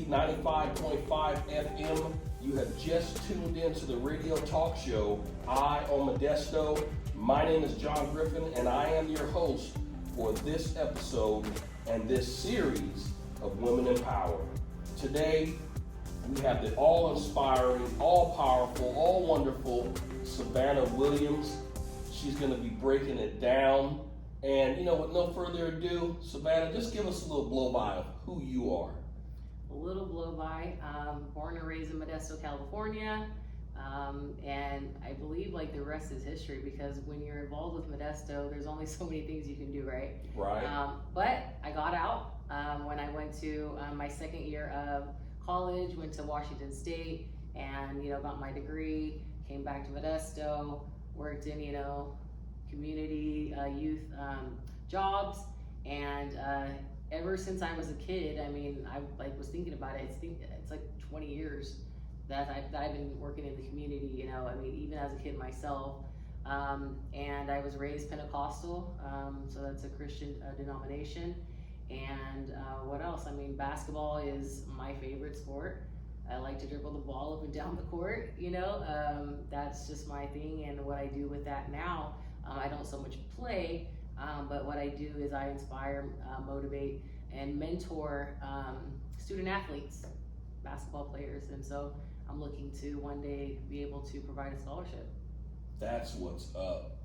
95.5 FM. You have just tuned into the radio talk show, I on Modesto. My name is John Griffin, and I am your host for this episode and this series of Women in Power. Today, we have the all-inspiring, all-powerful, all-wonderful Savannah Williams. She's going to be breaking it down. And, with no further ado, Savannah, just give us a little blow-by of who you are. A little blow-by. Born and raised in Modesto, California. And I believe the rest is history, because when you're involved with Modesto, there's only so many things you can do, right? Right. But I got out when I went to my second year of college, went to Washington State, and got my degree, came back to Modesto, worked in community youth jobs, and ever since I was a kid, I was thinking about it. It's like 20 years that I've been working in the community. Even as a kid myself, and I was raised Pentecostal, so that's a Christian denomination. And what else? Basketball is my favorite sport. I like to dribble the ball up and down the court, that's just my thing. And what I do with that now, I don't so much play, but what I do is I inspire, motivate, and mentor student athletes, basketball players. And so I'm looking to one day be able to provide a scholarship. That's what's up.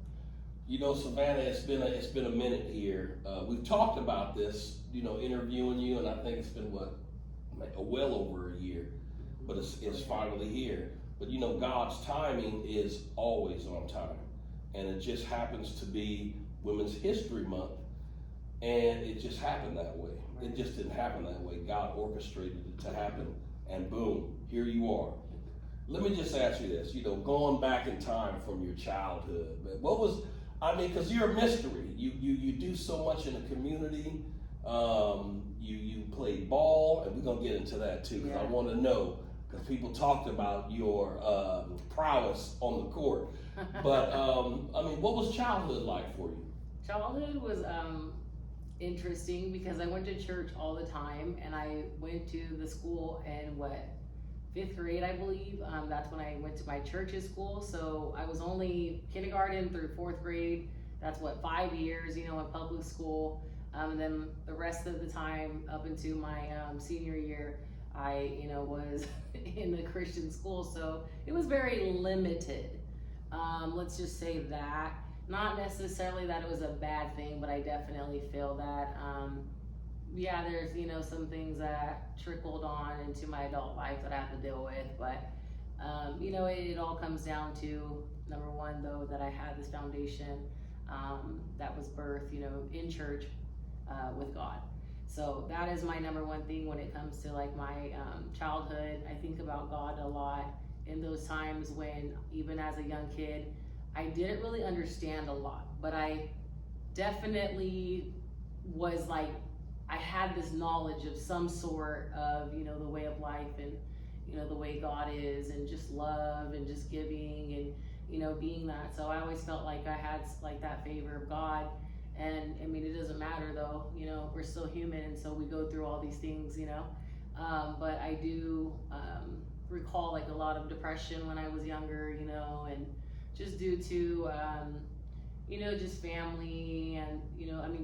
Savannah, it's been a minute here. We've talked about this, interviewing you, and I think it's been well over a year, but it's finally here. But God's timing is always on time, and it just happens to be Women's History Month, and it just happened that way. Right. It just didn't happen that way. God orchestrated it to happen, and boom, here you are. Let me just ask you this, going back in time from your childhood, what was, because you're a mystery. You do so much in the community. You played ball, and we're gonna get into that too. Yeah. I want to know, because people talked about your prowess on the court. But what was childhood like for you? Childhood was interesting, because I went to church all the time, and I went to the school in 5th grade, I believe. That's when I went to my church's school. So I was only kindergarten through 4th grade. That's 5 years, in public school. And then the rest of the time up into my senior year, I, was in the Christian school. So it was very limited. Let's just say that. Not necessarily that it was a bad thing, but I definitely feel that, there's, some things that trickled on into my adult life that I have to deal with. But, it all comes down to, number one, though, that I had this foundation that was birthed, in church with God. So that is my number one thing when it comes to my childhood. I think about God a lot in those times when, even as a young kid, I didn't really understand a lot, but I definitely was I had this knowledge of some sort of, the way of life, and, the way God is, and just love, and just giving, and, being that. So I always felt like I had that favor of God. And it doesn't matter though, we're still human, and so we go through all these things, but I do recall a lot of depression when I was younger, and just due to, just family, and,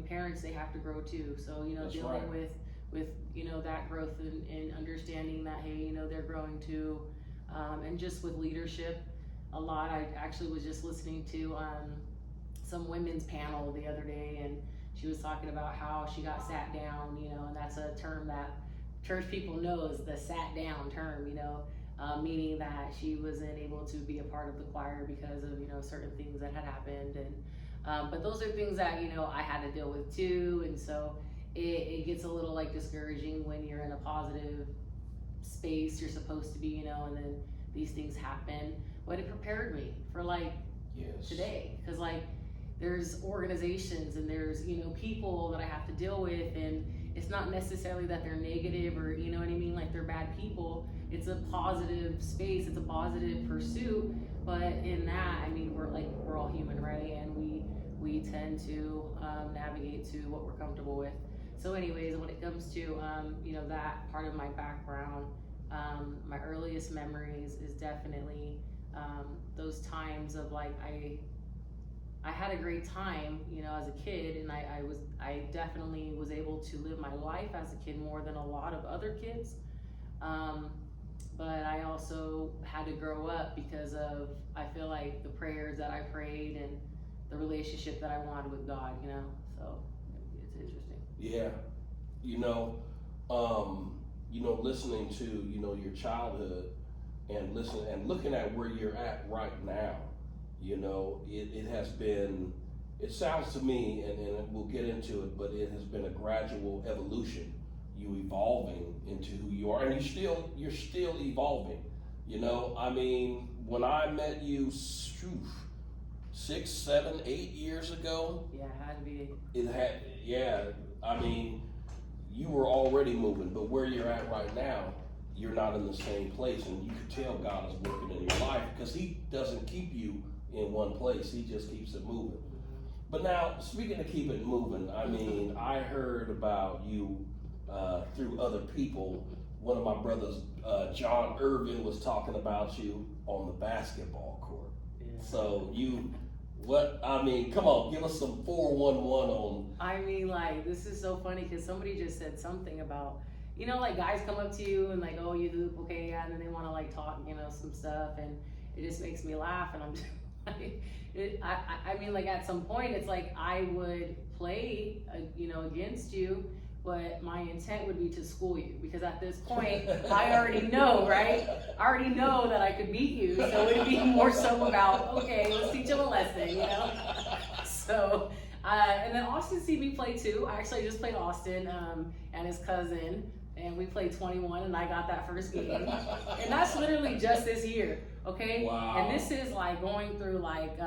parents, they have to grow too. So, That's dealing right. with, that growth, and understanding that, hey, they're growing too. And just with leadership a lot. I actually was just listening to some women's panel the other day, and she was talking about how she got sat down, and that's a term that church people know, is the sat down term, meaning that she wasn't able to be a part of the choir because of, certain things that had happened. And but those are things that, I had to deal with too. And so it gets a little discouraging when you're in a positive space you're supposed to be, and then these things happen. But it prepared me for yes. today, because there's organizations, and there's people that I have to deal with, and it's not necessarily that they're negative, or they're bad people. It's a positive space, it's a positive pursuit, but in that, we're all human, right? And we tend to navigate to what we're comfortable with. So anyways, when it comes to, you know, that part of my background, my earliest memories is definitely those times of like, I had a great time, you know, as a kid, and I definitely was able to live my life as a kid more than a lot of other kids. But I also had to grow up because of, I feel like, the prayers that I prayed and the relationship that I wanted with God, you know, so it's interesting. Yeah, you know, listening to, you know, your childhood and looking at where you're at right now, you know, it has been, it sounds to me, and we'll get into it, but it has been a gradual evolution, you evolving into who you are, and you're still evolving, you know. I mean, when I met you 6, 7, 8 years ago, Yeah, it had to be. I mean, you were already moving, but where you're at right now, you're not in the same place, and you can tell God is working in your life because He doesn't keep you in one place. He just keeps it moving. But now, speaking of keep it moving, I mean, I heard about you through other people. One of my brothers, John Griffin, was talking about you on the basketball court. Yeah. So come on, give us some 411 on. I mean, like, this is so funny because somebody just said something about, you know, like guys come up to you and like, oh, you hoop, okay, yeah, and then they want to like talk, you know, some stuff, and it just makes me laugh, and I'm just like, I mean, like at some point, it's like I would play, you know, against you, but my intent would be to school you, because at this point, I already know, right? I already know that I could beat you, so it'd be more so about, okay, let's teach him a lesson, you know? So, and then Austin see me play too. I actually just played Austin and his cousin, and we played 21, and I got that first game. And that's literally just this year, okay? Wow. And this is like going through like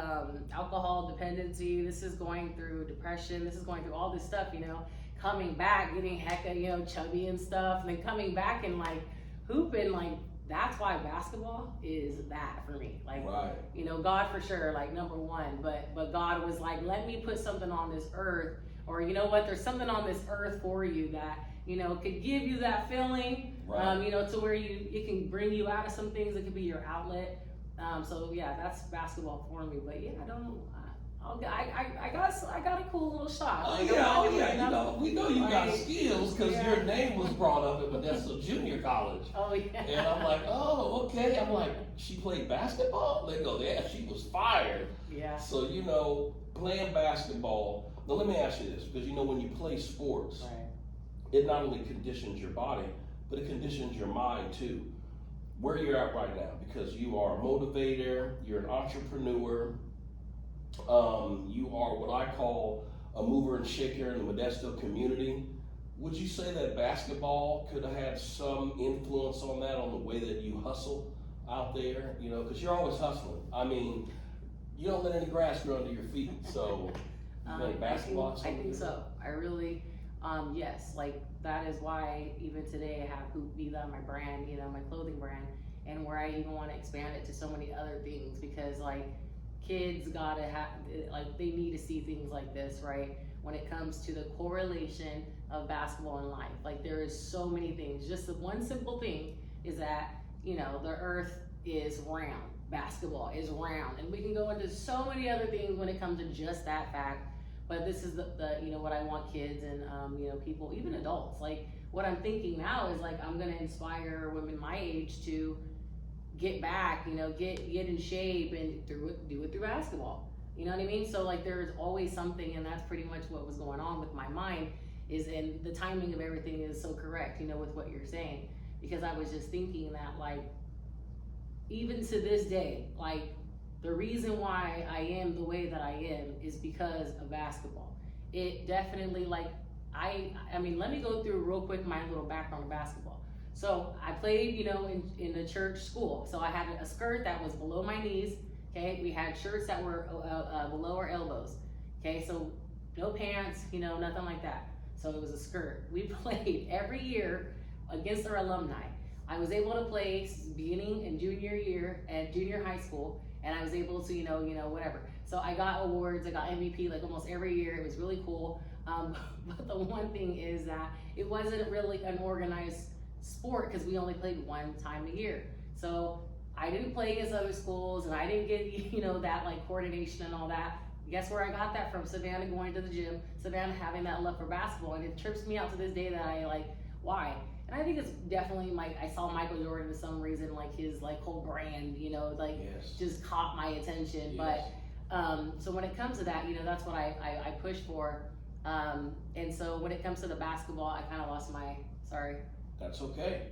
alcohol dependency. This is going through depression. This is going through all this stuff, you know? Coming back, getting hecka, you know, chubby and stuff, and then coming back and like hooping, like that's why basketball is that for me. Like, right. You know, God for sure, like number one, but God was like, let me put something on this earth, or you know what, there's something on this earth for you that, you know, could give you that feeling, right. You know, to where it can bring you out of some things. It could be your outlet. So yeah, that's basketball for me. But yeah, I got a cool little shot. Oh yeah, you know, we know you got skills because your name was brought up at Modesto Junior College. Oh yeah. And I'm like, oh okay. I'm like, she played basketball? They go, yeah, she was fired. Yeah. So you know, playing basketball. Now let me ask you this, because you know when you play sports, Right. It not only conditions your body, but it conditions your mind too. Where you're at right now, because you are a motivator, you're an entrepreneur. You are what I call a mover and shaker in the Modesto community. Would you say that basketball could have had some influence on that, on the way that you hustle out there? You know, because you're always hustling. I mean, you don't let any grass grow under your feet. So, you think basketball? I think so. I really, yes. Like that is why even today I have Hoop Be That, my brand, you know, my clothing brand, and where I even want to expand it to so many other things, because like, kids gotta have, like, they need to see things like this, right? When it comes to the correlation of basketball and life. Like, there is so many things. Just the one simple thing is that, you know, the earth is round. Basketball is round. And we can go into so many other things when it comes to just that fact. But this is the you know, what I want kids and, you know, people, even adults. Like, what I'm thinking now is, like, I'm gonna inspire women my age to get back, you know, get in shape and do it through basketball. You know what I mean? So like there's always something, and that's pretty much what was going on with my mind, is, and the timing of everything is so correct, you know, with what you're saying, because I was just thinking that like, even to this day, like the reason why I am the way that I am is because of basketball. It definitely, like, I mean, let me go through real quick my little background of basketball. So I played, you know, in the church school. So I had a skirt that was below my knees. Okay, we had shirts that were below our elbows. Okay, so no pants, you know, nothing like that. So it was a skirt. We played every year against our alumni. I was able to play beginning in junior year at junior high school, and I was able to, you know, whatever. So I got awards, I got MVP like almost every year. It was really cool. But the one thing is that it wasn't really an organized sport because we only played one time a year. So I didn't play against other schools and I didn't get, that like coordination and all that. Guess where I got that from? Savannah going to the gym, Savannah having that love for basketball, and it trips me out to this day that I like, why? And I think it's definitely I saw Michael Jordan for some reason, like his like whole brand, Yes. just caught my attention. Yes. But so when it comes to that, that's what I push for. And so when it comes to the basketball, I kind of lost sorry. That's okay.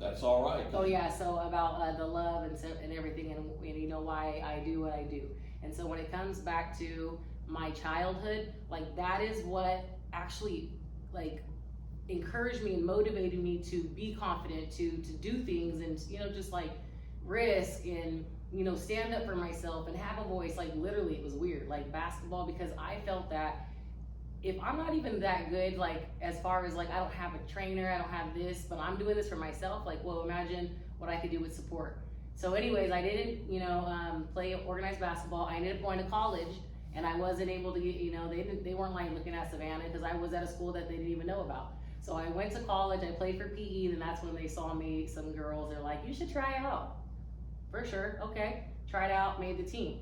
That's all right. Oh yeah, so about the love and everything, and why I do what I do. And so when it comes back to my childhood, like that is what actually like encouraged me and motivated me to be confident, to do things, and just like risk and stand up for myself and have a voice. Like literally, it was weird, like basketball, because I felt that if I'm not even that good, like as far as like I don't have a trainer, I don't have this, but I'm doing this for myself, like, well, imagine what I could do with support. So anyways, I didn't, play organized basketball. I ended up going to college, and I wasn't able to get, they weren't like looking at Savannah because I was at a school that they didn't even know about. So I went to college, I played for PE, and that's when they saw me, some girls, they're like, you should try out. For sure, okay. Tried out, made the team.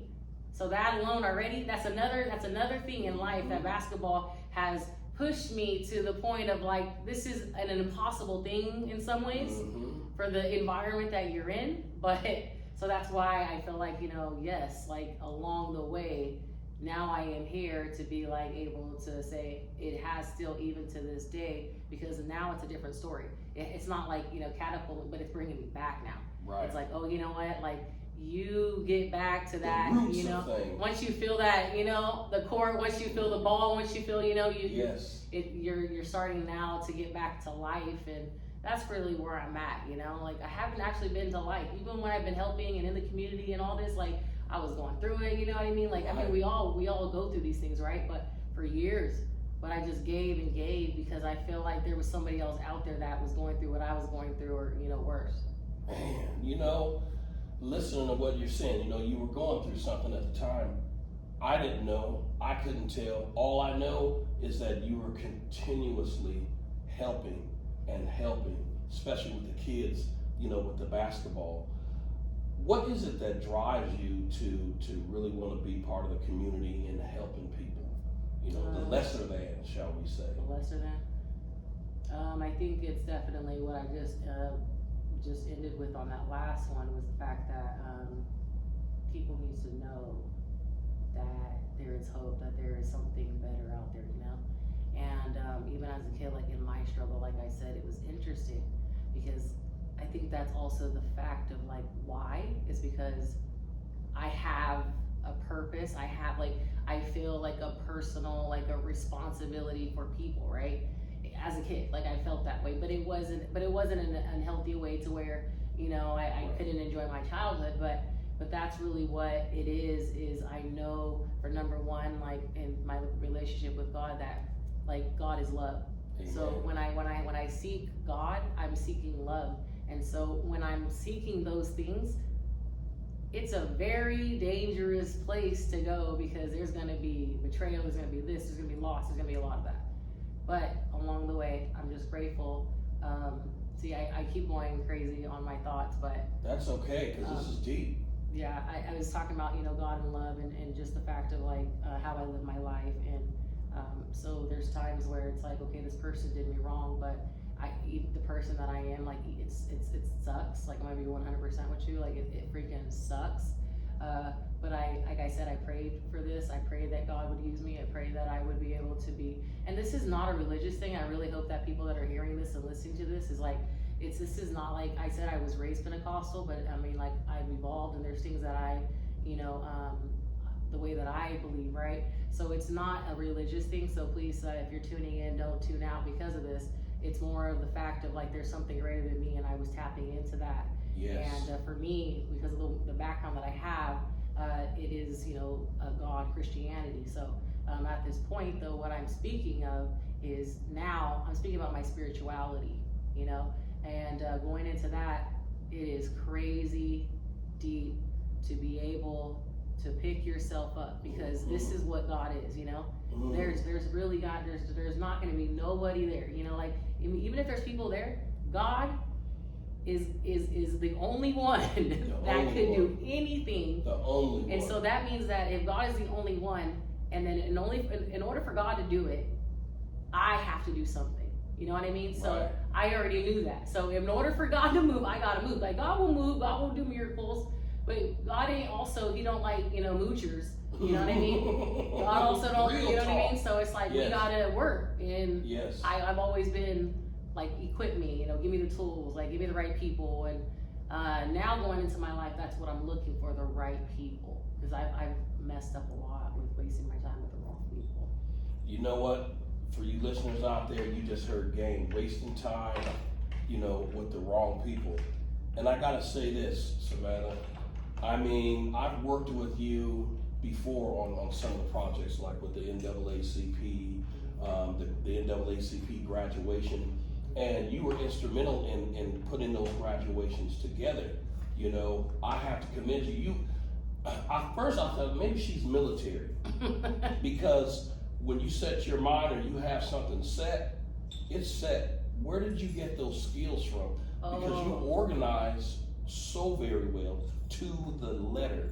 So that alone already, that's another thing in life that basketball has pushed me to the point of like, this is an impossible thing in some ways for the environment that you're in. But so that's why I feel like, yes, like along the way, now I am here to be like able to say it has still even to this day, because now it's a different story. It's not like, catapult, but it's bringing me back now. Right. It's like, oh, you know what? Like, you get back to that, once you feel that, the court, once you feel the ball, once you feel, yes. You're starting now to get back to life. And that's really where I'm at, like I haven't actually been to life, even when I've been helping and in the community and all this, like I was going through it, you know what I mean? Like, right. I mean, we all go through these things, right? But for years, but I just gave and gave because I feel like there was somebody else out there that was going through what I was going through, or, worse. Man, listening to what you're saying, you were going through something at the time. I didn't know, I couldn't tell. All I know is that you were continuously helping, especially with the kids, with the basketball. What is it that drives you to really want to be part of the community and helping people? The lesser than, shall we say? The lesser than? I think it's definitely what I just ended with on that last one, was the fact that people need to know that there is hope, that there is something better out there, And even as a kid, like in my struggle, like I said, it was interesting because I think that's also the fact of like why is because I have a purpose. I feel like a personal, like a responsibility for people, right? As a kid, like I felt that way, but it wasn't an unhealthy way to where, I couldn't enjoy my childhood, but that's really what it is I know, for number one, like in my relationship with God, that like God is love. Amen. So when I seek God, I'm seeking love. And so when I'm seeking those things, it's a very dangerous place to go because there's going to be betrayal, there's going to be this, there's going to be loss, there's going to be a lot of that. But along the way, I'm just grateful. I keep going crazy on my thoughts, but that's okay, because this is deep. Yeah, I was talking about, God and love and just the fact of like how I live my life. And so there's times where it's like, okay, this person did me wrong, but the person that I am, like it sucks. Like I'm gonna be 100% with you. Like it freaking sucks. But like I said, I prayed for this. I prayed that God would use me. I prayed that I would be able to be, and this is not a religious thing. I really hope that people that are hearing this and listening to this is like, this is not like, I said I was raised Pentecostal, but I mean like I've evolved and there's things that I, the way that I believe, right? So it's not a religious thing. So please, if you're tuning in, don't tune out because of this. It's more of the fact of like, there's something greater than me and I was tapping into that. Yes. And for me, because of the background that I have, it is, a God Christianity. So at this point though, what I'm speaking of is now I'm speaking about my spirituality, and going into that, it is crazy deep to be able to pick yourself up, because this is what God is, you know. There's really God, there's not going to be nobody there, you know, like even if there's people there, God is the only one that could do anything. The only one. And so that means that if God is the only one, and then in order for God to do it, I have to do something. You know what I mean? So right. I already knew that. So in order for God to move, I gotta move. Like God will move, God will do miracles, but God ain't also, he don't like, you know, moochers. You know what I mean? God also don't, Real you know talk. what I mean? So it's like, Yes. we gotta work. And Yes. I've always been like, equip me, you know, give me the tools, like give me the right people. And now going into my life, that's what I'm looking for, the right people. Because I've messed up a lot with wasting my time with the wrong people. You know what? For you listeners out there, you just heard game, wasting time, you know, with the wrong people. And I gotta say this, Savannah. I mean, I've worked with you before on some of the projects, like with the NAACP, the NAACP graduation, and you were instrumental in putting those graduations together. You know, I have to commend you. At first I thought maybe she's military, because when you set your mind or you have something set, it's set. Where did you get those skills from? Because you organize so very well to the letter.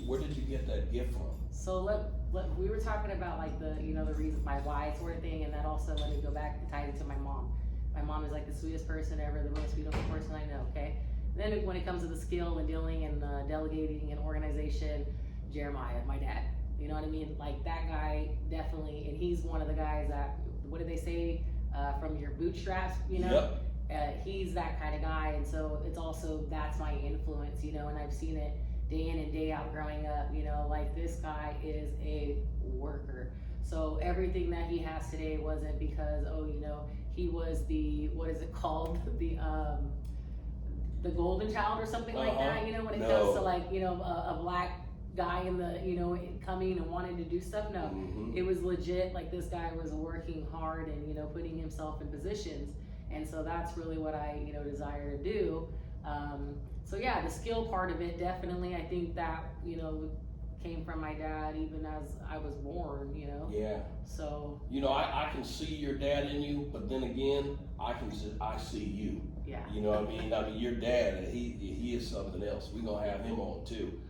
Where did you get that gift from? So we were talking about like the, you know, the reason, my why sort of thing, and that also let me go back and tie it to my mom. My mom is like the sweetest person ever, the most beautiful person I know, okay? Then when it comes to the skill and dealing and delegating and organization, Jeremiah, my dad. You know what I mean? Like that guy definitely, and he's one of the guys that, what did they say, from your bootstraps, you know? Yep. He's that kind of guy, and so it's also, that's my influence, you know, and I've seen it day in and day out growing up, you know, like this guy is a worker. So everything that he has today wasn't because, oh, you know, he was the, what is it called? The golden child or something like that, you know, when it comes to like, you know, a black guy in the, you know, coming and wanting to do stuff. No, it was legit. Like this guy was working hard and, you know, putting himself in positions. And so that's really what I, you know, desire to do. So yeah, the skill part of it, definitely, I think that, you know, came from my dad even as I was born, you know? Yeah. So. You know, I can see your dad in you, but then again, I see you. Yeah. You know what I mean? I mean, your dad, he is something else. We're gonna have him on too.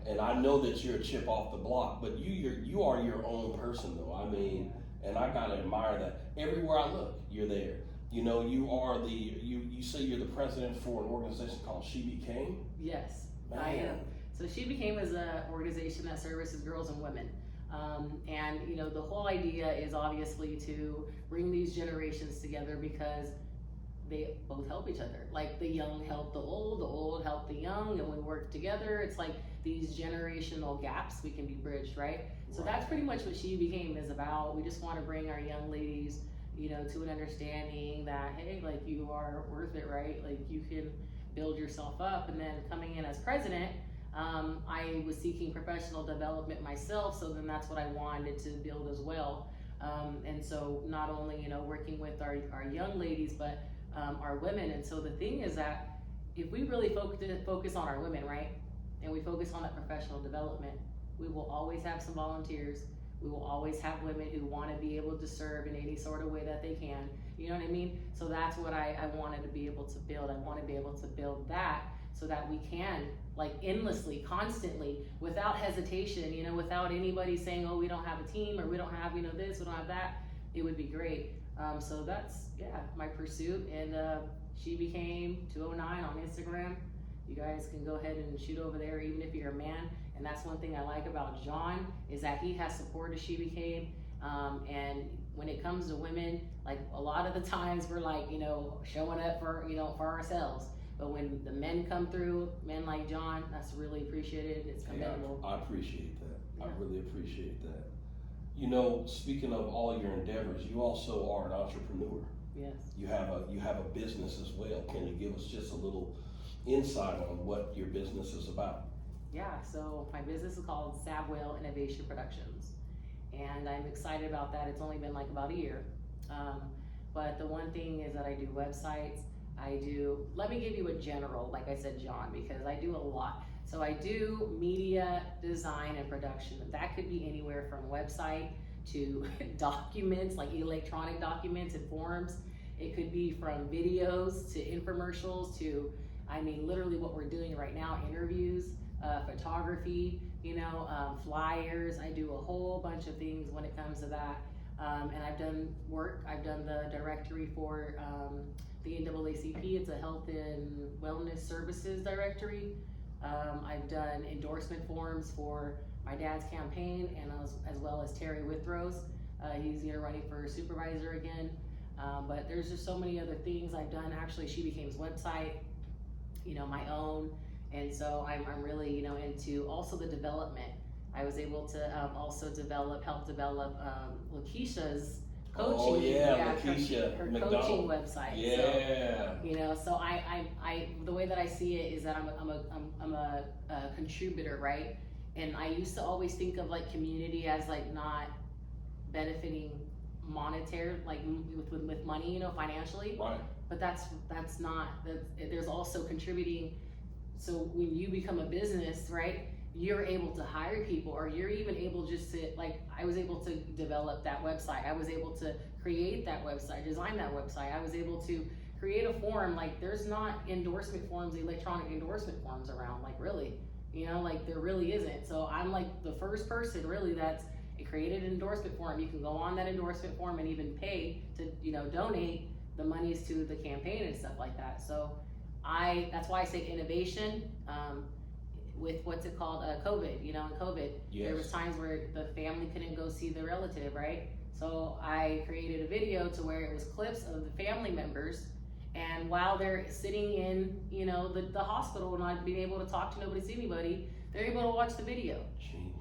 And I know that you're a chip off the block, but you are your own person though. I mean, and I gotta admire that. Everywhere I look, you're there. You know, you are you say you're the president for an organization called She Became? Yes, Man. I am. So She Became is an organization that services girls and women. And you know, the whole idea is obviously to bring these generations together because they both help each other. Like the young help the old help the young, and we work together. It's like these generational gaps we can be bridged, right? So that's pretty much what She Became is about. We just want to bring our young ladies, you know, to an understanding that, hey, like you are worth it, right? Like you can build yourself up. And then coming in as president, I was seeking professional development myself, so then that's what I wanted to build as well. And so not only, you know, working with our young ladies, but our women. And so the thing is that if we really focus on our women, right, and we focus on that professional development, we will always have some volunteers. We will always have women who want to be able to serve in any sort of way that they can. You know what I mean? So that's what I wanted to be able to build. I want to be able to build that so that we can, like, endlessly, constantly, without hesitation, you know, without anybody saying, oh, we don't have a team, or we don't have, you know, this, we don't have that. It would be great. So that's, yeah, my pursuit. And She Became 209 on Instagram. You guys can go ahead and shoot over there, even if you're a man. And that's one thing I like about John, is that he has supported She Became. And when it comes to women, like a lot of the times we're like, you know, showing up for, you know, for ourselves. But when the men come through, men like John, that's really appreciated. It's commendable. Yeah, I appreciate that. Yeah. I really appreciate that. You know, speaking of all your endeavors, you also are an entrepreneur. Yes. You have a business as well. Can you give us just a little insight on what your business is about? Yeah, so my business is called SWI Productions, and I'm excited about that. It's only been like about a year, but the one thing is that I do websites. Let me give you a general, like I said, John, because I do a lot. So I do media design and production. That could be anywhere from website to documents, like electronic documents and forms. It could be from videos to infomercials to, I mean, literally what we're doing right now, interviews, photography, flyers. I do a whole bunch of things when it comes to that. And I've done work. I've done the directory for the NAACP. It's a health and wellness services directory. I've done endorsement forms for my dad's campaign, and as well as Terry Withrow's. He's running for supervisor again. But there's just so many other things I've done. Actually, She Became's website, my own. And so I'm really, into also the development. I was able to also help develop Lakeisha's coaching. Oh yeah, Lakeisha her McDonald. coaching website. Yeah. So I the way that I see it is that I'm a contributor, right? And I used to always think of like community as like not benefiting monetary, like with money, financially. Right. But that's not. There's also contributing. So when you become a business, right, you're able to hire people, or you're even able just to, like, I was able to develop that website. I was able to create that website, design that website. I was able to create a form. Like, there's not endorsement forms, electronic endorsement forms around, like, really, like there really isn't. So I'm like the first person really that's created an endorsement form. You can go on that endorsement form and even pay to, donate the monies to the campaign and stuff like that. So that's why I say innovation, with what's it called, COVID, in COVID, Yes. There was times where the family couldn't go see the relative, right? So I created a video to where it was clips of the family members, and while they're sitting in, the hospital, not being able to talk to nobody, see anybody, they're able to watch the video. Genius.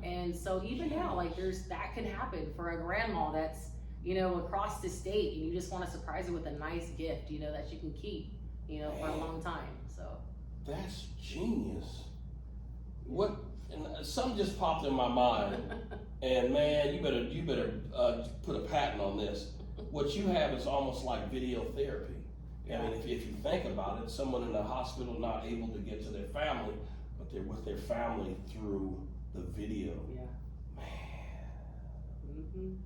And so even now, like that could happen for a grandma that's, across the state, and you just want to surprise her with a nice gift, that you can keep, for a long time. So that's genius. What? And something just popped in my mind, and man, you better put a patent on this. What you have is almost like video therapy. I mean, if you think about it, someone in the hospital not able to get to their family, but they're with their family through the video. Yeah. Man,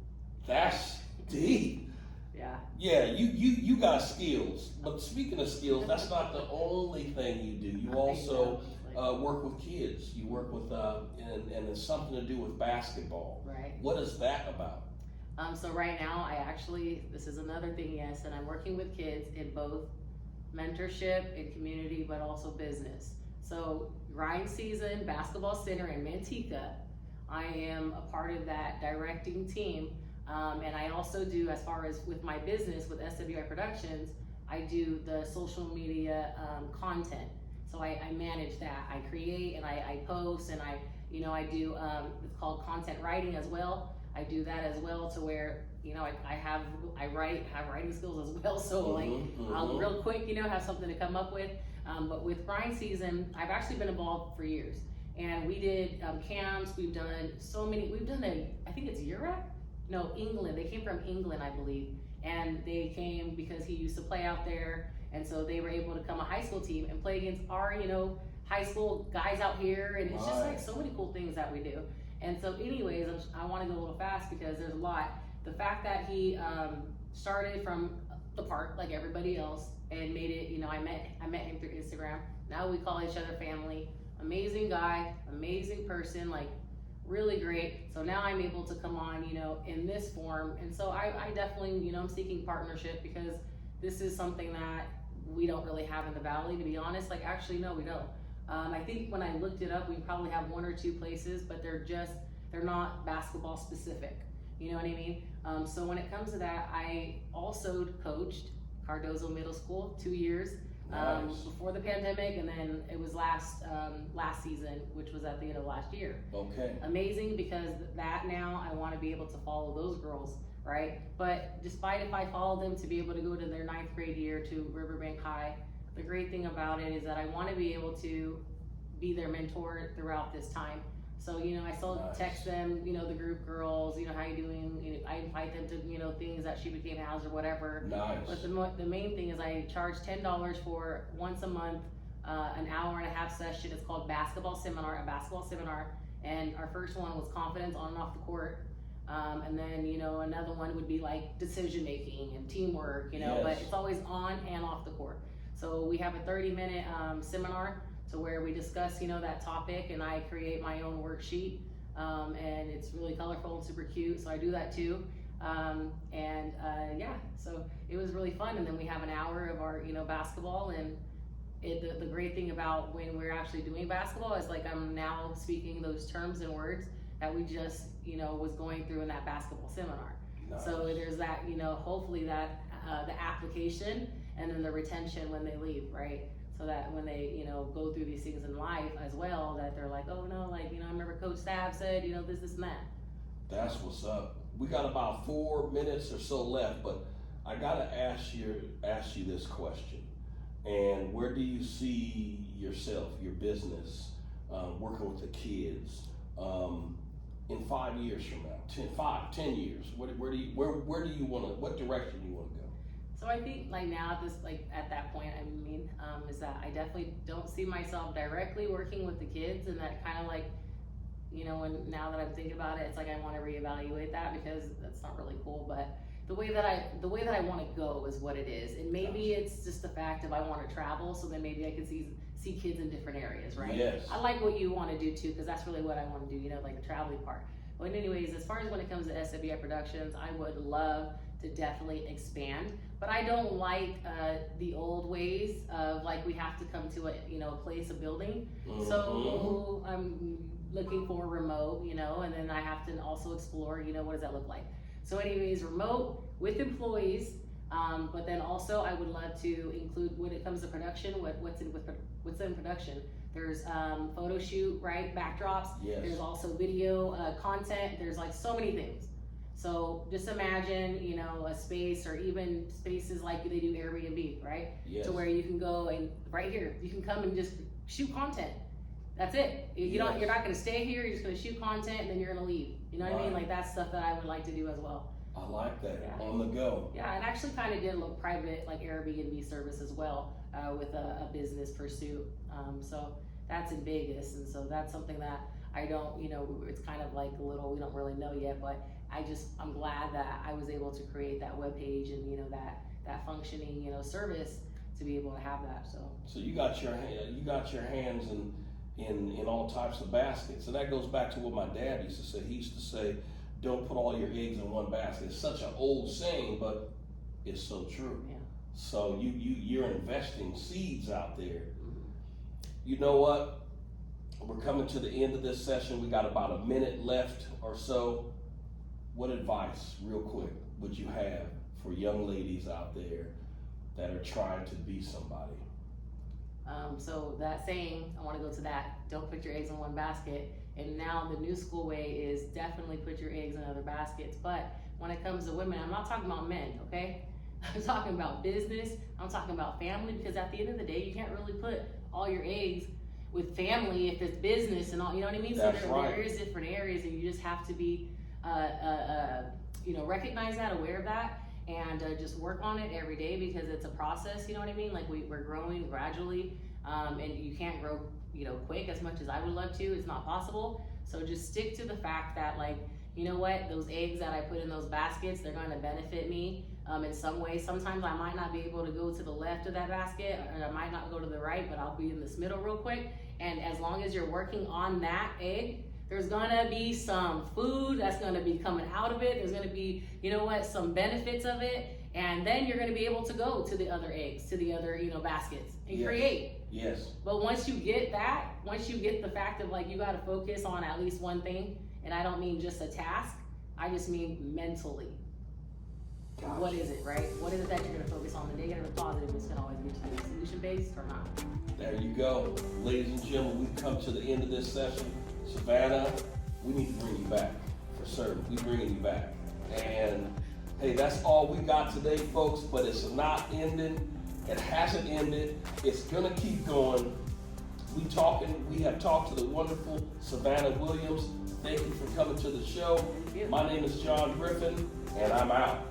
that's deep. Yeah. Yeah, you got skills, but speaking of skills, that's not the only thing you do. You also work with kids. You work with and it's something to do with basketball. Right. What is that about? So right now, this is another thing, yes, and I'm working with kids in both mentorship and community, but also business. So grind season, basketball center in Manteca, I am a part of that directing team. And I also do, as far as with my business, with SWI Productions, I do the social media content. So I manage that. I create and I post, and I do, it's called content writing as well. I do that as well, to where, I have writing skills as well. So I'll real quick, have something to come up with. But with grind season, I've actually been involved for years. And we did camps, we've done I think it's Europe? No, England. They came from England, I believe. And they came because he used to play out there. And so they were able to come a high school team and play against our, high school guys out here. And it's just like so many cool things that we do. And so anyways, I want to go a little fast because there's a lot. The fact that he started from the park like everybody else and made it, I met him through Instagram. Now we call each other family. Amazing guy, amazing person, like really great. So now I'm able to come on, in this form. And so I definitely, I'm seeking partnership, because this is something that we don't really have in the Valley, to be honest. Like, actually, no, we don't. I think when I looked it up, we probably have one or two places, but they're not basketball specific. You know what I mean? So when it comes to that, I also coached Cardozo Middle School 2 years. Before the pandemic, and then it was last season, which was at the end of last year. Okay. Amazing, because that now I want to be able to follow those girls, right? But despite if I follow them to be able to go to their 9th grade year to Riverbank High, the great thing about it is that I want to be able to be their mentor throughout this time. So, I still text them, the group girls, how you doing? I invite them to, things that She Became House or whatever. Nice. But the main thing is I charge $10 for once a month an hour and a half session. It's called a basketball seminar. And our first one was confidence on and off the court. And then, you know, another one would be like decision making and teamwork, you know, but it's always on and off the court. So we have a 30-minute seminar to where we discuss, you know, that topic, and I create my own worksheet. And it's really colorful and super cute, so I do that too. Yeah, so it was really fun. And then we have an hour of our, you know, basketball. And the great thing about when we're actually doing basketball is like I'm now speaking those terms and words that we just, you know, was going through in that basketball seminar. Nice. So there's that, you know, hopefully that the application and then the retention when they leave, right? So that when they, you know, go through these things in life as well, that they're like, oh no, like, you know, I remember Coach Stab said, you know, this and that. That's what's up. We got about 4 minutes or so left, but I gotta ask you this question. And where do you see yourself, your business, working with the kids in 5 years from now, 10 years? Where do you want to? What direction do you want to go? So I think like now at that point, I mean, is that I definitely don't see myself directly working with the kids, and that kind of like, you know, now that I'm thinking about it, it's like I want to reevaluate that because that's not really cool. But the way that I want to go is what it is, and maybe it's just the fact of I want to travel, so then maybe I can see kids in different areas, right? Yes. I like what you want to do too, because that's really what I want to do, you know, like the traveling part. But anyways, as far as when it comes to SWI Productions, I would love to definitely expand, but I don't like the old ways of like we have to come to a place, a building. Mm-hmm. So I'm looking for remote, you know, and then I have to also explore, you know, what does that look like? So anyways, remote with employees, but then also I would love to include when it comes to production, what's in production. There's photo shoot, right? Backdrops. Yes. There's also video content. There's like so many things. So just imagine, you know, a space or even spaces like they do Airbnb, right? Yes. To where you can go and right here, you can come and just shoot content. That's it. You're not going to stay here. You're just going to shoot content and then you're going to leave. You know what I mean? Like that's stuff that I would like to do as well. I like that. Yeah. On the go. Yeah, and actually kind of did a little private like Airbnb service as well with a business pursuit. So that's in Vegas, and so that's something that I don't, you know, it's kind of like a little, we don't really know yet, but I'm glad that I was able to create that webpage and, you know, that functioning, you know, service to be able to have that. So you got your hands in all types of baskets, and that goes back to what my dad used to say. He used to say, "Don't put all your eggs in one basket." It's such an old saying, but it's so true. Yeah. So you're investing seeds out there. Mm-hmm. You know what? We're coming to the end of this session. We got about a minute left or so. What advice, real quick, would you have for young ladies out there that are trying to be somebody? So that saying, I want to go to that, don't put your eggs in one basket. And now the new school way is definitely put your eggs in other baskets. But when it comes to women, I'm not talking about men, okay? I'm talking about business. I'm talking about family, because at the end of the day, you can't really put all your eggs with family if it's business and all, you know what I mean? That's so there is different areas, and you just have to be, you know, recognize that, aware of that, and just work on it every day, because it's a process, you know what I mean? Like we're growing gradually, and you can't grow, you know, quick as much as I would love to. It's not possible. So just stick to the fact that, like, you know what, those eggs that I put in those baskets, they're going to benefit me in some way. Sometimes I might not be able to go to the left of that basket, or I might not go to the right, but I'll be in this middle real quick. And as long as you're working on that egg, there's gonna be some food that's gonna be coming out of it. There's gonna be, you know what, some benefits of it. And then you're gonna be able to go to the other eggs, to the other, you know, baskets and create. Yes. But once you get that, once you get the fact of like, you gotta focus on at least one thing, and I don't mean just a task, I just mean mentally. Gosh. What is it, right? What is it that you're gonna focus on? The negative or positive is gonna always get you to solution-based or not. There you go. Ladies and gentlemen, we've come to the end of this session. Savannah, we need to bring you back, for certain. We're bringing you back. And hey, that's all we got today, folks, but it's not ending. It hasn't ended. It's gonna keep going. We have talked to the wonderful Savannah Williams. Thank you for coming to the show. My name is John Griffin, and I'm out.